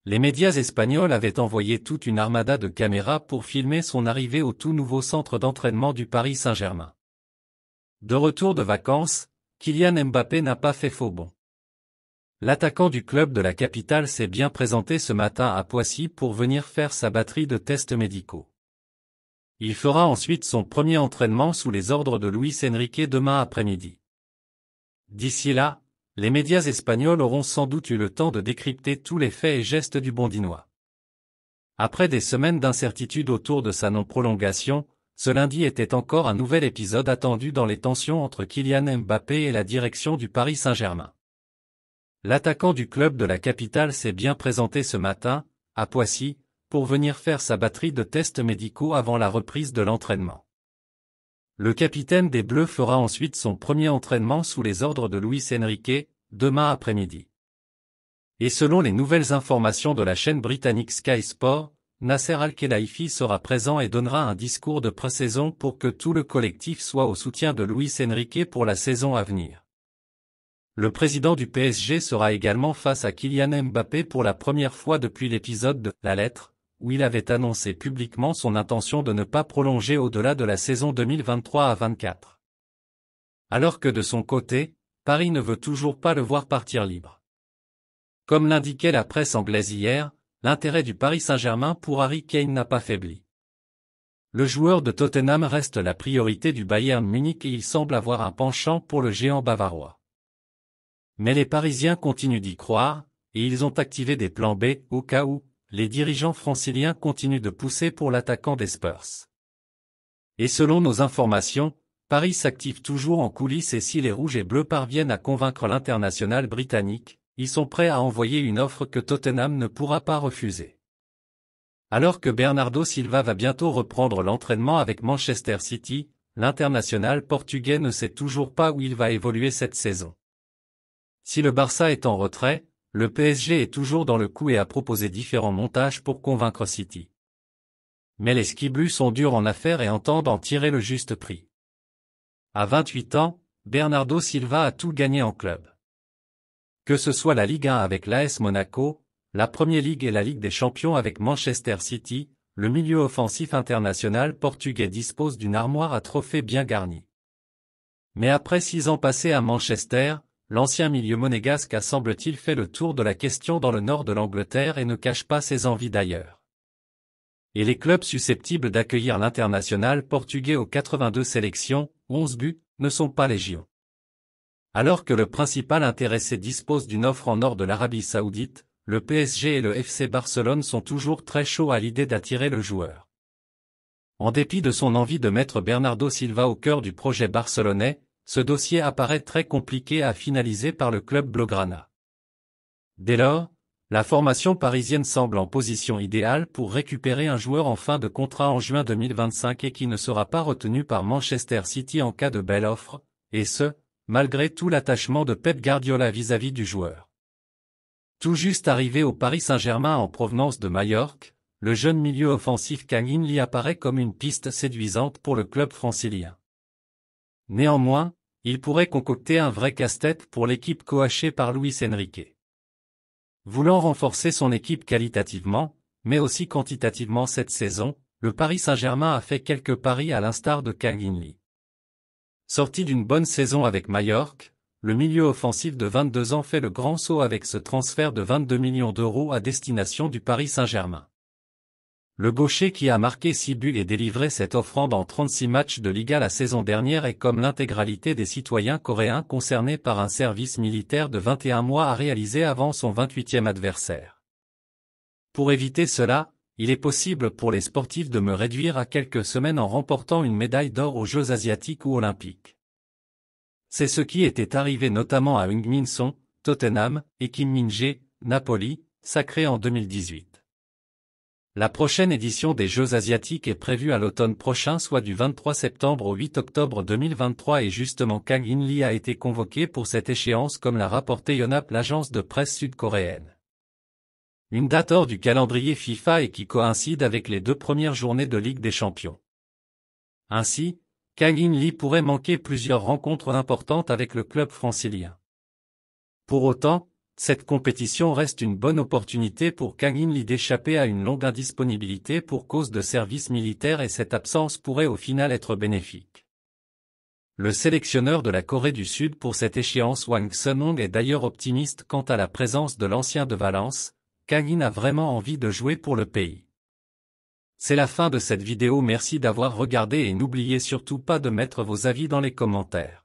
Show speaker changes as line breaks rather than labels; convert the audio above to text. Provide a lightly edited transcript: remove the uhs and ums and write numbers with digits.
Les médias espagnols avaient envoyé toute une armada de caméras pour filmer son arrivée au tout nouveau centre d'entraînement du Paris Saint-Germain. De retour de vacances, Kylian Mbappé n'a pas fait faux bond. L'attaquant du club de la capitale s'est bien présenté ce matin à Poissy pour venir faire sa batterie de tests médicaux. Il fera ensuite son premier entraînement sous les ordres de Luis Enrique demain après-midi. D'ici là, les médias espagnols auront sans doute eu le temps de décrypter tous les faits et gestes du Bondinois. Après des semaines d'incertitude autour de sa non-prolongation, ce lundi était encore un nouvel épisode attendu dans les tensions entre Kylian Mbappé et la direction du Paris Saint-Germain. L'attaquant du club de la capitale s'est bien présenté ce matin, à Poissy, pour venir faire sa batterie de tests médicaux avant la reprise de l'entraînement. Le capitaine des Bleus fera ensuite son premier entraînement sous les ordres de Luis Enrique, demain après-midi. Et selon les nouvelles informations de la chaîne britannique Sky Sport, Nasser Al-Khelaifi sera présent et donnera un discours de pré-saison pour que tout le collectif soit au soutien de Luis Enrique pour la saison à venir. Le président du PSG sera également face à Kylian Mbappé pour la première fois depuis l'épisode de « La lettre », où il avait annoncé publiquement son intention de ne pas prolonger au-delà de la saison 2023 à 24. Alors que de son côté, Paris ne veut toujours pas le voir partir libre. Comme l'indiquait la presse anglaise hier, l'intérêt du Paris Saint-Germain pour Harry Kane n'a pas faibli. Le joueur de Tottenham reste la priorité du Bayern Munich et il semble avoir un penchant pour le géant bavarois. Mais les Parisiens continuent d'y croire, et ils ont activé des plans B au cas où les dirigeants franciliens continuent de pousser pour l'attaquant des Spurs. Et selon nos informations, Paris s'active toujours en coulisses et si les rouges et bleus parviennent à convaincre l'international britannique, ils sont prêts à envoyer une offre que Tottenham ne pourra pas refuser. Alors que Bernardo Silva va bientôt reprendre l'entraînement avec Manchester City, l'international portugais ne sait toujours pas où il va évoluer cette saison. Si le Barça est en retrait, le PSG est toujours dans le coup et a proposé différents montages pour convaincre City. Mais les Skibus sont durs en affaires et entendent en tirer le juste prix. À 28 ans, Bernardo Silva a tout gagné en club. Que ce soit la Ligue 1 avec l'AS Monaco, la Premier League et la Ligue des Champions avec Manchester City, le milieu offensif international portugais dispose d'une armoire à trophées bien garnie. Mais après 6 ans passés à Manchester, l'ancien milieu monégasque a semble-t-il fait le tour de la question dans le nord de l'Angleterre et ne cache pas ses envies d'ailleurs. Et les clubs susceptibles d'accueillir l'international portugais aux 82 sélections, 11 buts, ne sont pas légion. Alors que le principal intéressé dispose d'une offre en or de l'Arabie Saoudite, le PSG et le FC Barcelone sont toujours très chauds à l'idée d'attirer le joueur. En dépit de son envie de mettre Bernardo Silva au cœur du projet barcelonais, ce dossier apparaît très compliqué à finaliser par le club blaugrana. Dès lors, la formation parisienne semble en position idéale pour récupérer un joueur en fin de contrat en juin 2025 et qui ne sera pas retenu par Manchester City en cas de belle offre, et ce, malgré tout l'attachement de Pep Guardiola vis-à-vis du joueur. Tout juste arrivé au Paris Saint-Germain en provenance de Majorque, le jeune milieu offensif Kang In Lee apparaît comme une piste séduisante pour le club francilien. Néanmoins, il pourrait concocter un vrai casse-tête pour l'équipe coachée par Luis Enrique. Voulant renforcer son équipe qualitativement, mais aussi quantitativement cette saison, le Paris Saint-Germain a fait quelques paris à l'instar de Kang In Lee. Sorti d'une bonne saison avec Majorque, le milieu offensif de 22 ans fait le grand saut avec ce transfert de 22 millions d'euros à destination du Paris Saint-Germain. Le gaucher qui a marqué 6 buts et délivré cette offrande en 36 matchs de Liga la saison dernière est comme l'intégralité des citoyens coréens concernés par un service militaire de 21 mois à réaliser avant son 28e adversaire. Pour éviter cela, il est possible pour les sportifs de me réduire à quelques semaines en remportant une médaille d'or aux Jeux asiatiques ou olympiques. C'est ce qui était arrivé notamment à Heung-min Son, Tottenham, et Kim Min-jae, Napoli, sacré en 2018. La prochaine édition des Jeux asiatiques est prévue à l'automne prochain, soit du 23 septembre au 8 octobre 2023 et justement Kang In Lee a été convoqué pour cette échéance comme l'a rapporté Yonhap, l'agence de presse sud-coréenne. Une date hors du calendrier FIFA et qui coïncide avec les 2 premières journées de Ligue des Champions. Ainsi, Kang In Lee pourrait manquer plusieurs rencontres importantes avec le club francilien. Pour autant, Cette compétition reste une bonne opportunité pour Kang In-lee d'échapper à une longue indisponibilité pour cause de service militaire et cette absence pourrait au final être bénéfique. Le sélectionneur de la Corée du Sud pour cette échéance Hwang Sun-hong est d'ailleurs optimiste quant à la présence de l'ancien de Valence. Kang In a vraiment envie de jouer pour le pays. C'est la fin de cette vidéo, merci d'avoir regardé et n'oubliez surtout pas de mettre vos avis dans les commentaires.